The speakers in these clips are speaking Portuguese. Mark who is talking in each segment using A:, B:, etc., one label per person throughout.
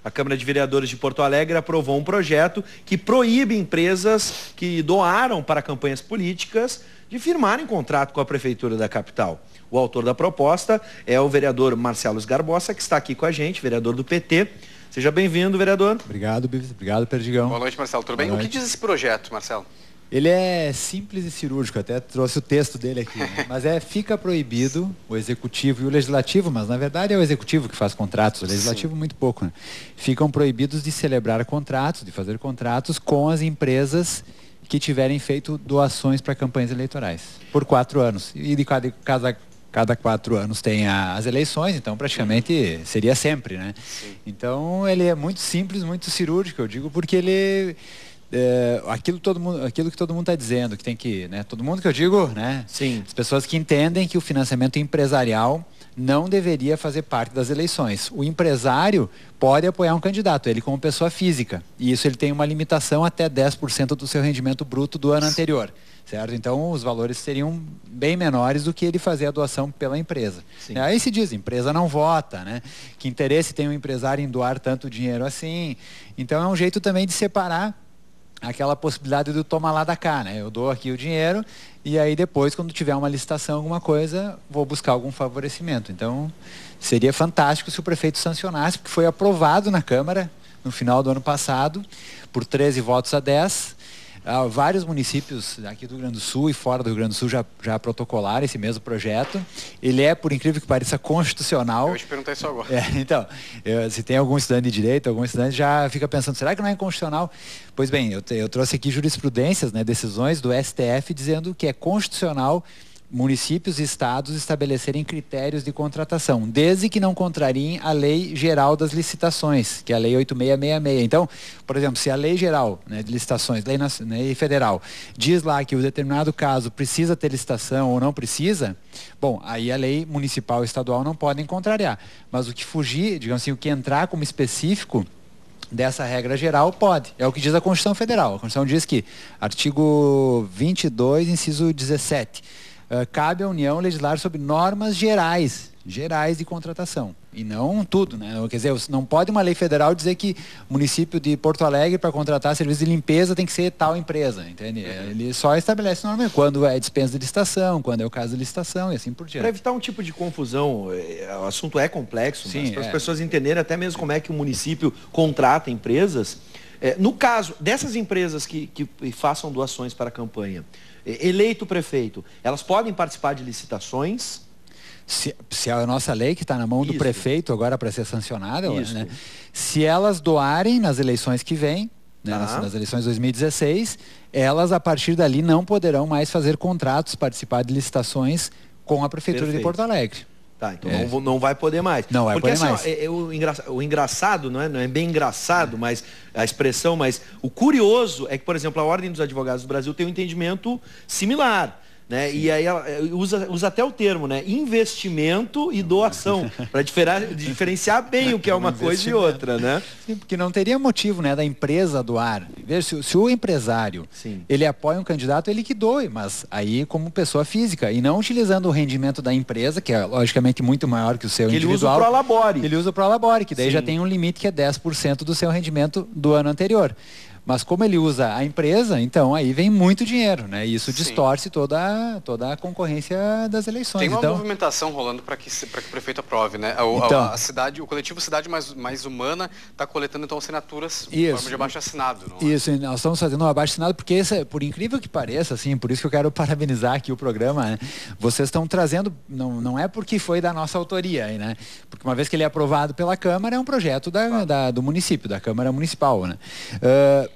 A: A Câmara de Vereadores de Porto Alegre aprovou um projeto que proíbe empresas que doaram para campanhas políticas de firmarem contrato com a Prefeitura da capital. O autor da proposta é o vereador Marcelo Sgarbossa, que está aqui com a gente, vereador do PT. Seja bem-vindo, vereador.
B: Obrigado, Bives. Obrigado, Perdigão.
C: Boa noite, Marcelo. Tudo bem?
B: Boa noite.
C: O que diz esse projeto, Marcelo?
B: Ele é simples e cirúrgico, até trouxe o texto dele aqui, né? Mas fica proibido o executivo e o legislativo, mas na verdade é o executivo que faz contratos, o legislativo muito pouco, né? Ficam proibidos de celebrar contratos, de fazer contratos com as empresas que tiverem feito doações para campanhas eleitorais, por 4 anos. E de cada 4 anos tem as eleições, então praticamente seria sempre, né? Sim. Então ele é muito simples, muito cirúrgico, eu digo, porque ele... aquilo que todo mundo está dizendo, que tem que, né, todo mundo que eu digo, né,
A: sim,
B: as pessoas que entendem que o financiamento empresarial não deveria fazer parte das eleições. O empresário pode apoiar um candidato, ele como pessoa física, e isso ele tem uma limitação até 10% do seu rendimento bruto do ano anterior, certo? Então os valores seriam bem menores do que ele fazer a doação pela empresa. Aí se diz, empresa não vota, né? Que interesse tem o empresário em doar tanto dinheiro assim? Então é um jeito também de separar aquela possibilidade do toma lá da cá, né? Eu dou aqui o dinheiro e aí depois, quando tiver uma licitação, alguma coisa, vou buscar algum favorecimento. Então, seria fantástico se o prefeito sancionasse, porque foi aprovado na Câmara no final do ano passado, por 13 votos a 10. Vários municípios aqui do Rio Grande do Sul e fora do Rio Grande do Sul já protocolaram esse mesmo projeto. Ele é, por incrível que pareça, constitucional.
C: Eu vou te perguntar isso agora.
B: Então, se tem algum estudante de direito, algum estudante já fica pensando, será que não é inconstitucional? Pois bem, eu trouxe aqui jurisprudências, né, decisões do STF dizendo que é constitucional municípios e estados estabelecerem critérios de contratação, desde que não contrariem a Lei Geral das Licitações, que é a Lei 8666. Então, por exemplo, se a Lei Geral, né, de Licitações, lei Federal, diz lá que o determinado caso precisa ter licitação ou não precisa, bom, aí a lei municipal e estadual não podem contrariar. Mas o que fugir, digamos assim, o que entrar como específico dessa regra geral pode. É o que diz a Constituição Federal. A Constituição diz que, artigo 22, inciso 17, cabe à União legislar sobre normas gerais de contratação. E não tudo, né? Quer dizer, não pode uma lei federal dizer que o município de Porto Alegre, para contratar serviço de limpeza, tem que ser tal empresa, entende? Ele só estabelece normalmente quando é dispensa de licitação, quando é o caso de licitação e assim por diante.
A: Para evitar um tipo de confusão, o assunto é complexo, sim, mas para as pessoas entenderem até mesmo como é que o município contrata empresas. No caso dessas empresas que façam doações para a campanha, eleito prefeito, elas podem participar de licitações?
B: Se a nossa lei, que está na mão do prefeito agora para ser sancionada, né? Se elas doarem nas eleições que vêm, né, nas eleições de 2016, elas a partir dali não poderão mais fazer contratos, participar de licitações com a Prefeitura de Porto Alegre.
A: Tá, então não vai poder mais.
B: Não vai poder mais.
A: O engraçado, não é bem engraçado, mas a expressão, mas o curioso é que, por exemplo, a Ordem dos Advogados do Brasil tem um entendimento similar, né? E aí ela usa até o termo, né? Investimento e doação, para diferenciar bem o que é uma coisa e outra, né?
B: Sim, porque não teria motivo, né, da empresa doar. Veja, se o empresário, ele apoia um candidato, ele que doe, mas aí como pessoa física, e não utilizando o rendimento da empresa, que é logicamente muito maior que o seu individual.
A: Ele usa o Prolabore.
B: Ele usa o Prolabore, que daí já tem um limite que é 10% do seu rendimento do ano anterior. Mas como ele usa a empresa, então aí vem muito dinheiro, né? E isso distorce toda a concorrência das eleições.
C: Tem uma movimentação rolando para que o prefeito aprove, né? O coletivo Cidade Mais Humana está coletando então assinaturas em forma de abaixo-assinado.
B: Isso, nós estamos fazendo um abaixo-assinado porque, por incrível que pareça, assim, por isso que eu quero parabenizar aqui o programa, né? Vocês estão trazendo, não é porque foi da nossa autoria, né? Porque uma vez que ele é aprovado pela Câmara, é um projeto do município, da Câmara Municipal, né?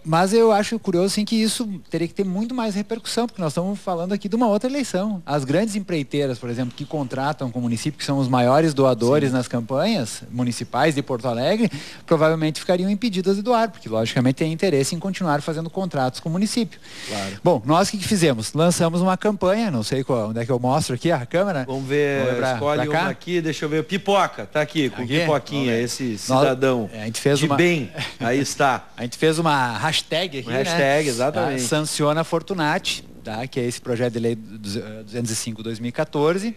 B: Mas eu acho curioso, assim, que isso teria que ter muito mais repercussão, porque nós estamos falando aqui de uma outra eleição. As grandes empreiteiras, por exemplo, que contratam com o município, que são os maiores doadores nas campanhas municipais de Porto Alegre, provavelmente ficariam impedidas de doar, porque logicamente tem interesse em continuar fazendo contratos com o município.
A: Claro.
B: Bom, nós o que fizemos? Lançamos uma campanha, não sei onde é que eu mostro aqui a câmera.
A: Vamos ver escolhe uma aqui, deixa eu ver. Pipoca, tá aqui, com pipoquinha, esse cidadão
B: a gente fez
A: bem, aí está.
B: A gente fez uma hashtag aqui,
A: hashtag, exatamente.
B: Sanciona Fortunati. tá? Que é esse projeto de lei 205/2014.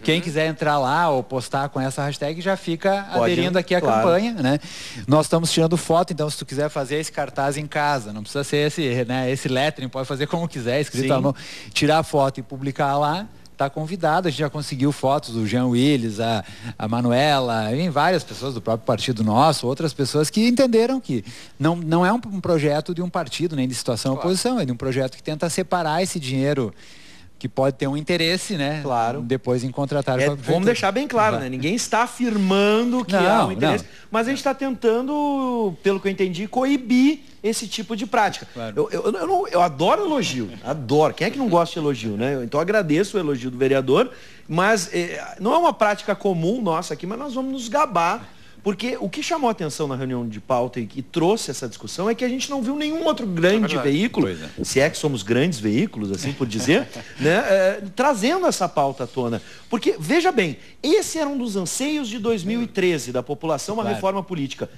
B: Quem quiser entrar lá ou postar com essa hashtag já fica aderindo aqui à campanha, né? Nós estamos tirando foto, então se tu quiser fazer esse cartaz em casa, não precisa ser esse, né, esse lettering, pode fazer como quiser, escrito à mão, tirar a foto e publicar lá. Está convidado, a gente já conseguiu fotos do Jean Willis, a Manuela, em várias pessoas do próprio partido nosso, outras pessoas que entenderam que não é um projeto de um partido, nem de situação oposição, é de um projeto que tenta separar esse dinheiro que pode ter um interesse, né?
A: Claro.
B: Depois em contratar.
A: Vamos deixar bem claro, né? Ninguém está afirmando que há um interesse, mas a gente está tentando, pelo que eu entendi, coibir esse tipo de prática. Claro. Eu adoro elogio, adoro. Quem é que não gosta de elogio, né? Então eu agradeço o elogio do vereador, mas não é uma prática comum nossa aqui, mas nós vamos nos gabar. Porque o que chamou a atenção na reunião de pauta e que trouxe essa discussão é que a gente não viu nenhum outro grande veículo, se é que somos grandes veículos, assim por dizer, né, trazendo essa pauta à tona. Porque, veja bem, esse era um dos anseios de 2013 da população, uma reforma política.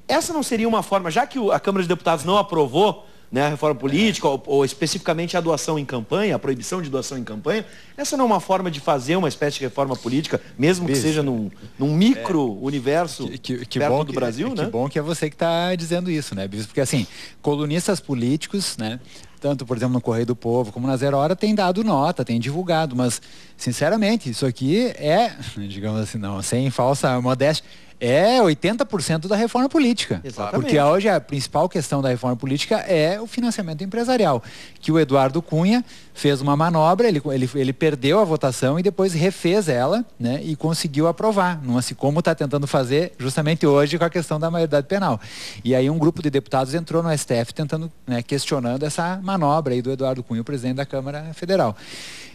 A: Essa não seria uma forma, já que a Câmara de Deputados não aprovou, né, a reforma política, ou especificamente a doação em campanha, a proibição de doação em campanha, essa não é uma forma de fazer uma espécie de reforma política, mesmo que seja num micro-universo perto do Brasil, né?
B: Que bom que é você que está dizendo isso, né, Bispo? Porque, assim, colunistas políticos, né, tanto, por exemplo, no Correio do Povo como na Zero Hora, tem dado nota, tem divulgado, mas, sinceramente, isso aqui é, digamos assim, não, sem falsa modéstia, é 80% da reforma política.
A: Exatamente.
B: Porque hoje a principal questão da reforma política é o financiamento empresarial, que o Eduardo Cunha fez uma manobra, ele perdeu a votação e depois refez ela, né, e conseguiu aprovar, assim como está tentando fazer justamente hoje com a questão da maioridade penal. E aí um grupo de deputados entrou no STF tentando, né, questionando essa manobra aí do Eduardo Cunha, o presidente da Câmara Federal.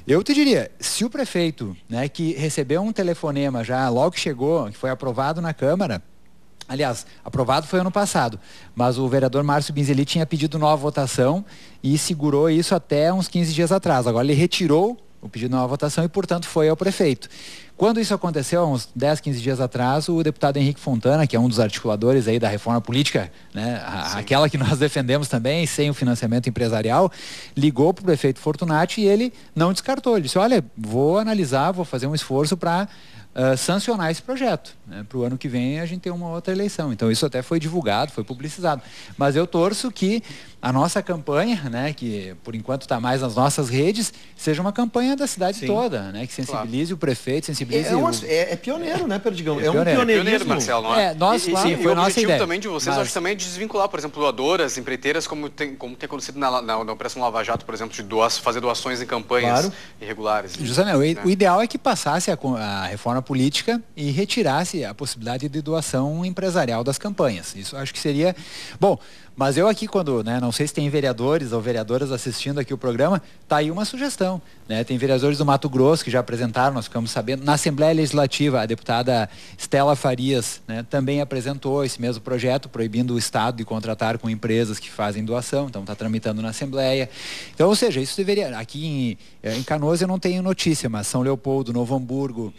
B: Eu te diria, se o prefeito, né, que recebeu um telefonema já logo que chegou, que foi aprovado na Câmara, aliás, aprovado foi ano passado, mas o vereador Márcio Binzeli tinha pedido nova votação e segurou isso até uns 15 dias atrás. Agora ele retirou o pedido de nova votação e, portanto, foi ao prefeito. Quando isso aconteceu, há uns 10, 15 dias atrás, o deputado Henrique Fontana, que é um dos articuladores aí da reforma política, né, aquela que nós defendemos também, sem o financiamento empresarial, ligou para o prefeito Fortunati e ele não descartou. Ele disse, olha, vou analisar, vou fazer um esforço para sancionar esse projeto, né? Para o ano que vem a gente ter uma outra eleição. Então isso até foi divulgado, foi publicizado. Mas eu torço que a nossa campanha, né, que por enquanto está mais nas nossas redes, seja uma campanha da cidade toda, né, que sensibilize o prefeito, sensibilize
A: é pioneiro, né, Perdigão?
B: É um
C: pioneiro, Marcelo, não é?
B: Nós, claro,
C: sim,
B: foi
C: o
B: nossa
C: objetivo
B: ideia.
C: também de vocês, acho também desvincular, por exemplo, doadoras, empreiteiras, como tem acontecido na Operação Lava Jato, por exemplo, de fazer doações em campanhas irregulares.
B: Justamente, o ideal é que passasse a reforma política e retirasse a possibilidade de doação empresarial das campanhas. Isso acho que seria bom. Mas eu aqui, quando, né, não sei se tem vereadores ou vereadoras assistindo aqui o programa, tá aí uma sugestão, né? Tem vereadores do Mato Grosso que já apresentaram, nós ficamos sabendo. Na Assembleia Legislativa, a deputada Stella Farias, né, também apresentou esse mesmo projeto, proibindo o Estado de contratar com empresas que fazem doação, então está tramitando na Assembleia. Então, ou seja, isso deveria... Aqui em Canoas eu não tenho notícia, mas São Leopoldo, Novo Hamburgo,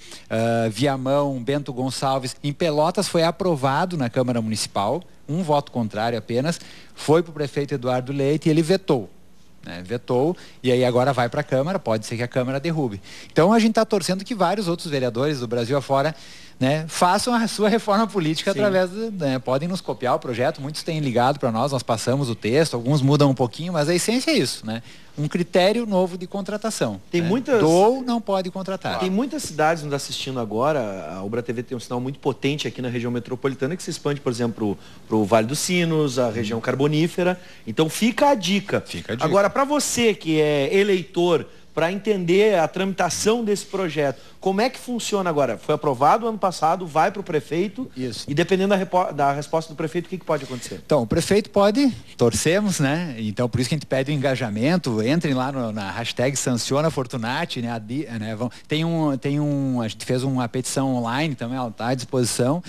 B: Viamão, Bento Gonçalves, em Pelotas foi aprovado na Câmara Municipal, um voto contrário apenas, foi para o prefeito Eduardo Leite e ele vetou. Né? Vetou, e aí agora vai para a Câmara, pode ser que a Câmara derrube. Então a gente está torcendo que vários outros vereadores do Brasil afora, né, façam a sua reforma política através podem nos copiar o projeto, muitos têm ligado para nós passamos o texto, alguns mudam um pouquinho, mas a essência é isso, né? Um critério novo de contratação.
A: Tem muitas...
B: Doou, não pode contratar.
A: Tem muitas cidades nos assistindo agora, a Ubra TV tem um sinal muito potente aqui na região metropolitana que se expande, por exemplo, para o Vale dos Sinos, a região carbonífera. Então fica a dica. Agora, para você que é eleitor, para entender a tramitação desse projeto, como é que funciona agora? Foi aprovado ano passado, vai para o prefeito.
B: Isso.
A: E dependendo da resposta do prefeito, o que pode acontecer?
B: Então, o prefeito pode, torcemos, né? Então, por isso que a gente pede o engajamento, entrem lá na hashtag Sanciona Fortunati, né? A gente fez uma petição online também, ela está à disposição.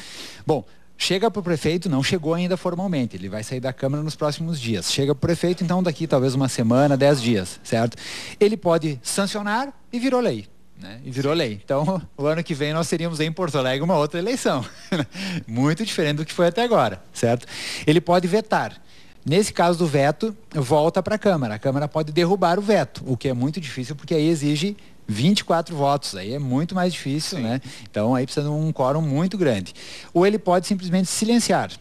B: Bom, chega para o prefeito, não chegou ainda formalmente, ele vai sair da Câmara nos próximos dias. Chega para o prefeito, então daqui talvez uma semana, 10 dias, certo? Ele pode sancionar e virou lei. Né? E virou lei. Então, o ano que vem nós teríamos em Porto Alegre uma outra eleição. Muito diferente do que foi até agora, certo? Ele pode vetar. Nesse caso do veto, volta para a Câmara. A Câmara pode derrubar o veto, o que é muito difícil, porque aí exige 24 votos, aí é muito mais difícil, né? Então aí precisa de um quórum muito grande. Ou ele pode simplesmente silenciar.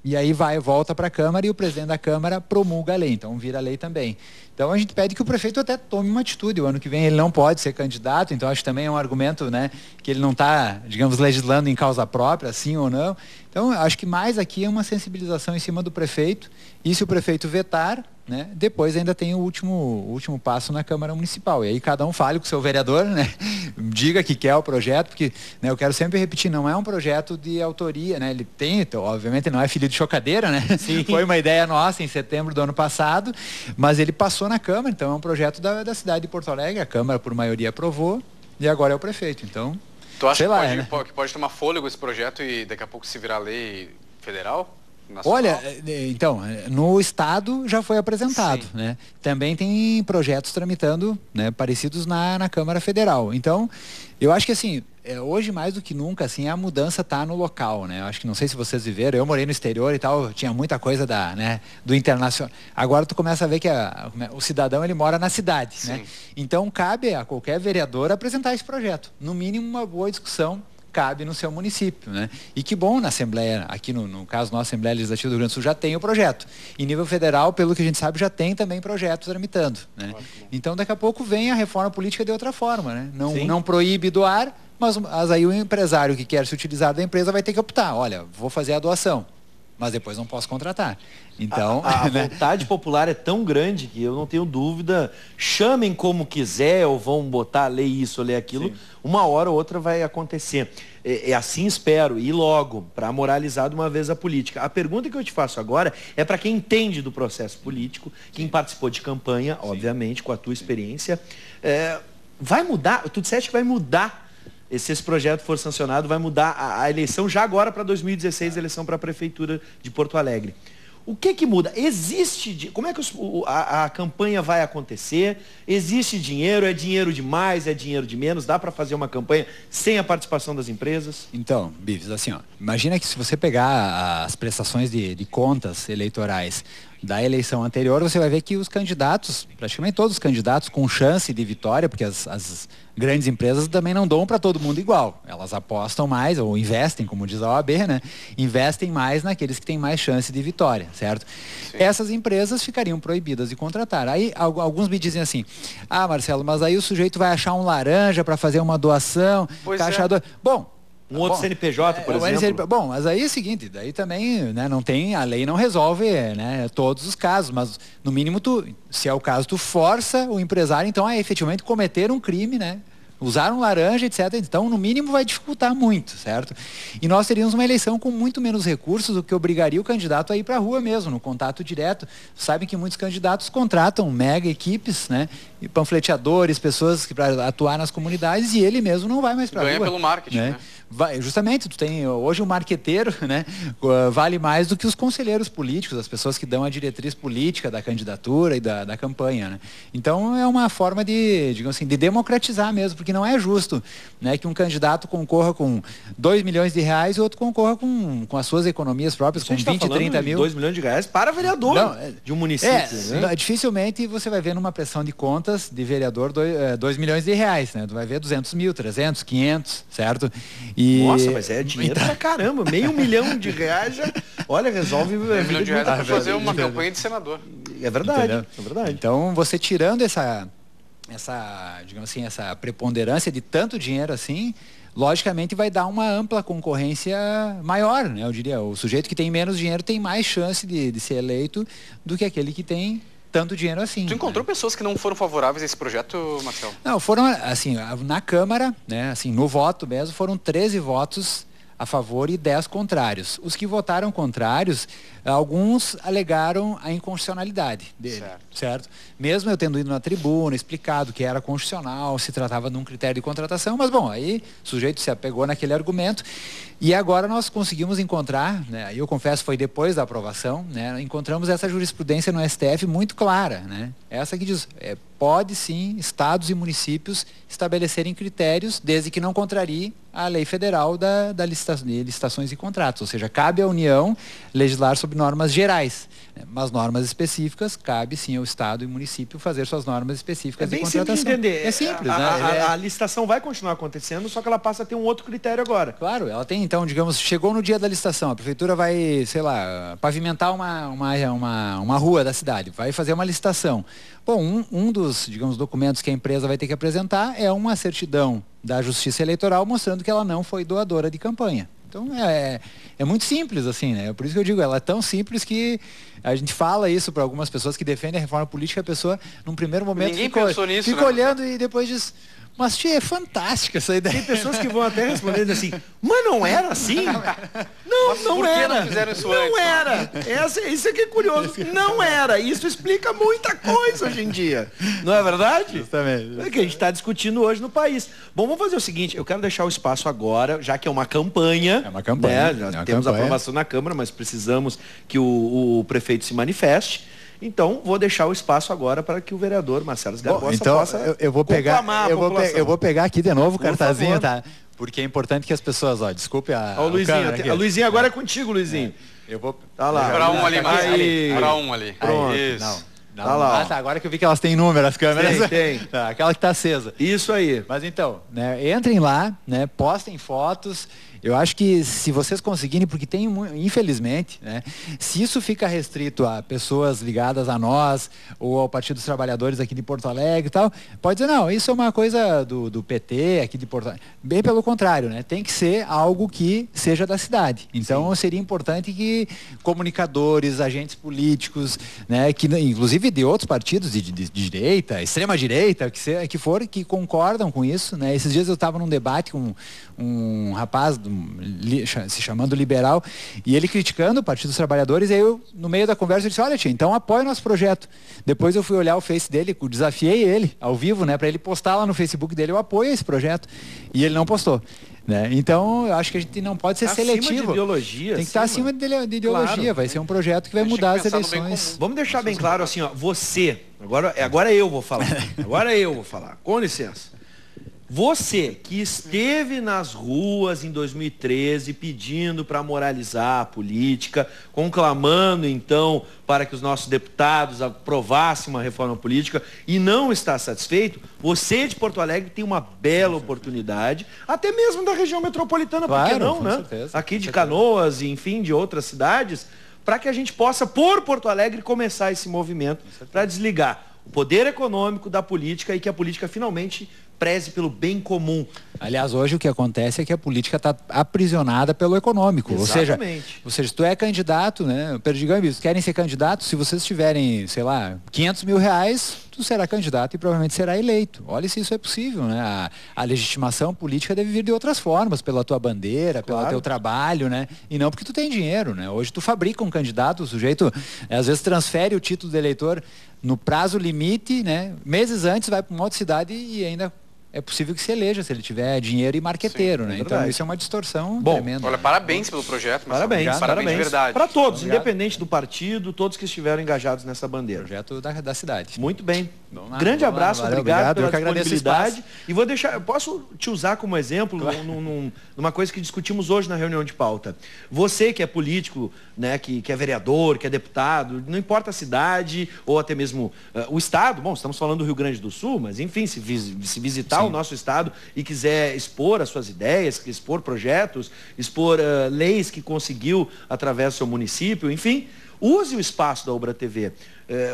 B: E aí volta para a Câmara e o presidente da Câmara promulga a lei, então vira lei também. Então a gente pede que o prefeito até tome uma atitude. O ano que vem ele não pode ser candidato, então acho que também é um argumento, né, que ele não está, digamos, legislando em causa própria, sim ou não. Então acho que mais aqui é uma sensibilização em cima do prefeito, e se o prefeito vetar, né, depois ainda tem o último passo na Câmara Municipal. E aí cada um fale com o seu vereador, né, diga que quer o projeto, porque, né, eu quero sempre repetir, não é um projeto de autoria, né, ele tem, então, obviamente não é filho de chocadeira, né, foi uma ideia nossa em setembro do ano passado, mas ele passou na Câmara, então é um projeto da cidade de Porto Alegre, a Câmara por maioria aprovou, e agora é o prefeito, então...
C: Tu acha que pode tomar fôlego esse projeto e daqui a pouco se virar lei federal? Nacional?
B: Olha, então, no estado já foi apresentado, né? Também tem projetos tramitando, né, parecidos na Câmara Federal. Então, eu acho que assim, hoje mais do que nunca, assim, a mudança está no local, né? Eu acho que, não sei se vocês viveram, eu morei no exterior e tal, tinha muita coisa do internacional. Agora tu começa a ver que o cidadão, ele mora na cidade, né? Então, cabe a qualquer vereador apresentar esse projeto. No mínimo, uma boa discussão cabe no seu município, né? E que bom, na Assembleia, aqui no caso, na Assembleia Legislativa do Rio Grande do Sul já tem o projeto. Em nível federal, pelo que a gente sabe, já tem também projetos tramitando, né? Então, daqui a pouco vem a reforma política de outra forma, né? Não proíbe doar, mas aí o empresário que quer se utilizar da empresa vai ter que optar. Olha, vou fazer a doação, mas depois não posso contratar. Então,
A: a vontade popular é tão grande que eu não tenho dúvida, chamem como quiser ou vão botar lei isso ou lei aquilo, uma hora ou outra vai acontecer. Assim espero, e logo, para moralizar de uma vez a política. A pergunta que eu te faço agora é para quem entende do processo político, quem participou de campanha, obviamente, com a tua experiência. Vai mudar, tu disseste que vai mudar. Se esse projeto for sancionado, vai mudar a eleição já agora para 2016, a eleição para a Prefeitura de Porto Alegre. O que muda? Como é que a campanha vai acontecer? Existe dinheiro? É dinheiro de mais? É dinheiro de menos? Dá para fazer uma campanha sem a participação das empresas?
B: Então, Bives, assim, ó, imagina que se você pegar as prestações de contas eleitorais da eleição anterior, você vai ver que os candidatos, praticamente todos os candidatos com chance de vitória, porque as grandes empresas também não dão para todo mundo igual. Elas apostam mais, ou investem, como diz a OAB, né? Investem mais naqueles que têm mais chance de vitória, certo? Essas empresas ficariam proibidas de contratar. Aí alguns me dizem assim, Marcelo, mas aí o sujeito vai achar um laranja para fazer uma doação, Bom,
A: um outro CNPJ, por exemplo.
B: Bom, mas aí é o seguinte, daí também, né, não tem, a lei não resolve, né, todos os casos, mas no mínimo se é o caso, tu força o empresário, então, a efetivamente cometer um crime, né? Usar um laranja, etc. Então, no mínimo, vai dificultar muito, certo? E nós teríamos uma eleição com muito menos recursos, o que obrigaria o candidato a ir para a rua mesmo, no contato direto. Sabem que muitos candidatos contratam mega equipes, né? E panfleteadores, pessoas para atuar nas comunidades, e ele mesmo não vai mais para a rua.
C: Ganha pelo marketing, né?
B: Justamente, tu tem hoje um marqueteiro, né, vale mais do que os conselheiros políticos, as pessoas que dão a diretriz política da candidatura e da campanha, né? Então é uma forma digamos assim, de democratizar mesmo, porque não é justo, né, que um candidato concorra com 2 milhões de reais e outro concorra com as suas economias próprias, com 20, 30 mil.
A: 2 milhões de reais para vereador de um município. Né?
B: Dificilmente você vai ver numa pressão de contas de vereador 2 milhões de reais, né? Tu vai ver 200 mil, 300, 500, certo?
A: Nossa, mas é dinheiro pra caramba. R$500 milhão já, olha, resolve
C: R$1 milhão para fazer uma campanha de senador.
A: É verdade, é verdade.
B: Então, você tirando essa, digamos assim, essa preponderância de tanto dinheiro assim, logicamente vai dar uma ampla concorrência maior, né? Eu diria, o sujeito que tem menos dinheiro tem mais chance de ser eleito do que aquele que tem tanto dinheiro assim.
C: Tu encontrou pessoas que não foram favoráveis a esse projeto, Marcelo?
B: Não, foram, assim, na Câmara, né, assim, no voto mesmo, foram 13 votos a favor e 10 contrários. Os que votaram contrários, alguns alegaram a inconstitucionalidade dele, certo? Mesmo eu tendo ido na tribuna, explicado que era constitucional, se tratava de um critério de contratação, mas bom, aí o sujeito se apegou naquele argumento E agora nós conseguimos encontrar, né, eu confesso foi depois da aprovação, né, encontramos essa jurisprudência no STF muito clara, né, essa que diz, pode sim estados e municípios estabelecerem critérios desde que não contrarie a lei federal da licitações e contratos, ou seja, cabe à União legislar sobre normas gerais, né, mas normas específicas cabe sim ao estado e município fazer suas normas específicas de contratação.
A: Simples de entender.
B: É simples,
A: a licitação vai continuar acontecendo, só que ela passa a ter um outro critério agora.
B: Claro, ela tem então, digamos, chegou no dia da licitação, a prefeitura vai, sei lá, pavimentar uma rua da cidade, vai fazer uma licitação. Bom, um dos, digamos, documentos que a empresa vai ter que apresentar é uma certidão da Justiça Eleitoral mostrando que ela não foi doadora de campanha. Então é muito simples assim, né? Por isso que eu digo, ela é tão simples que a gente fala isso para algumas pessoas que defendem a reforma política, a pessoa num primeiro momento fica olhando e depois diz, mas tia, é fantástica essa ideia.
A: Tem pessoas que vão até responder assim, mas não era assim? Não era.
C: Não fizeram isso
A: não
C: antes?
A: Era. Isso aqui é curioso. Não era. Isso explica muita coisa hoje em dia. Não é verdade?
B: Justamente.
A: É que a gente está discutindo hoje no país. Bom, vamos fazer o seguinte, eu quero deixar o espaço agora, já que é uma campanha.
B: É uma campanha.
A: Né? Já temos aprovação na Câmara, mas precisamos que o prefeito se manifeste. Então, vou deixar o espaço agora para que o vereador Marcelo Sgarbossa possa
B: eu vou pegar, eu vou pegar aqui de novo o cartazinho, tá? Porque é importante que as pessoas, desculpe
A: o Luizinho. A Luizinho agora é contigo, Luizinho.
B: Eu vou...
A: Tá lá.
C: Para um ali, mais. Para um ali.
A: Pronto.
C: Isso.
B: Não. Tá lá. Tá, agora que eu vi que elas têm número, as câmeras.
A: Tem.
B: Tá, aquela que tá acesa.
A: Isso aí.
B: Mas então, né, entrem lá, né, postem fotos. Eu acho que se vocês conseguirem, porque tem, infelizmente, né, se isso fica restrito a pessoas ligadas a nós ou ao Partido dos Trabalhadores aqui de Porto Alegre e tal, pode dizer, não, isso é uma coisa do PT aqui de Porto Alegre. Bem pelo contrário, né, tem que ser algo que seja da cidade. Então, seria importante que comunicadores, agentes políticos, né, que inclusive de outros partidos de direita, extrema direita, que for, que concordam com isso, né. Esses dias eu estava num debate com um rapaz se chamando liberal, e ele criticando o Partido dos Trabalhadores, e aí eu, no meio da conversa, eu disse, olha tia, então apoia o nosso projeto. Depois eu fui olhar o Face dele, desafiei ele, ao vivo, né, para ele postar lá no Facebook dele, eu apoio esse projeto, e ele não postou. Né? Então, eu acho que a gente não pode ser seletivo.
A: De ideologia,
B: tem que estar acima de ideologia, claro. Vai ser um projeto que vai mudar as eleições.
A: Vamos deixar bem claro assim, você, agora eu vou falar, com licença. Você que esteve nas ruas em 2013 pedindo para moralizar a política, conclamando então para que os nossos deputados aprovassem uma reforma política e não está satisfeito, você de Porto Alegre tem uma bela oportunidade, até mesmo da região metropolitana, claro, por que não, né? Certeza, aqui de Canoas e enfim de outras cidades, para que a gente possa, por Porto Alegre, começar esse movimento para desligar o poder econômico da política e que a política finalmente preze pelo bem comum.
B: Aliás, hoje o que acontece é que a política está aprisionada pelo econômico.
A: Exatamente.
B: Ou seja, se tu é candidato, né, Perdigão e Bispo, querem ser candidatos, se vocês tiverem, sei lá, 500 mil reais, tu será candidato e provavelmente será eleito. Olha se isso é possível, né? A legitimação política deve vir de outras formas, pela tua bandeira, pelo teu trabalho, né? E não porque tu tem dinheiro, né? Hoje tu fabrica um candidato, o sujeito às vezes transfere o título de eleitor no prazo limite, né? Meses antes vai para uma outra cidade e ainda é possível que se eleja se ele tiver dinheiro e marqueteiro, né? Então isso é uma distorção tremenda.
C: Olha, parabéns pelo projeto.
A: Parabéns de verdade. Para todos, independente do partido, todos que estiveram engajados nessa bandeira.
B: Projeto da cidade.
A: Muito bem. Grande abraço, obrigado pela disponibilidade. E vou deixar, posso te usar como exemplo numa coisa que discutimos hoje na reunião de pauta. Você que é político, né, que é vereador, que é deputado, não importa a cidade ou até mesmo o estado, bom, estamos falando do Rio Grande do Sul, mas enfim, se visitar o nosso estado e quiser expor as suas ideias, expor projetos, expor leis que conseguiu através do seu município, enfim, use o espaço da Ubra TV.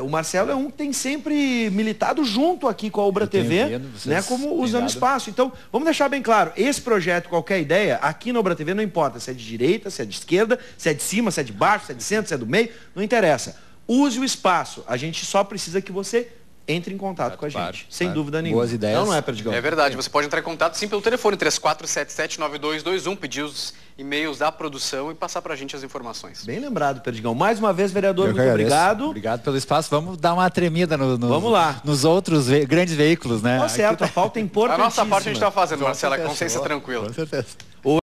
A: O Marcelo é um que tem sempre militado junto aqui com a Ubra TV, né, como usando espaço. Então, vamos deixar bem claro, esse projeto, qualquer ideia, aqui na Ubra TV não importa se é de direita, se é de esquerda, se é de cima, se é de baixo, se é de centro, se é do meio, não interessa. Use o espaço, a gente só precisa que você entre em contato com a gente, sem dúvida nenhuma.
B: Boas ideias.
A: Não é, Perdigão?
C: É verdade, você pode entrar em contato sim pelo telefone 3477-9221, pedir os e-mails da produção e passar pra gente as informações.
A: Bem lembrado, Perdigão. Mais uma vez, vereador, muito obrigado.
B: Obrigado pelo espaço. Vamos dar uma tremida
A: Vamos lá.
B: Nos outros grandes veículos, né?
A: Tá certo, a falta é importantíssima.
C: A nossa parte a gente está fazendo, Marcela, com consciência tranquila.
B: Com certeza.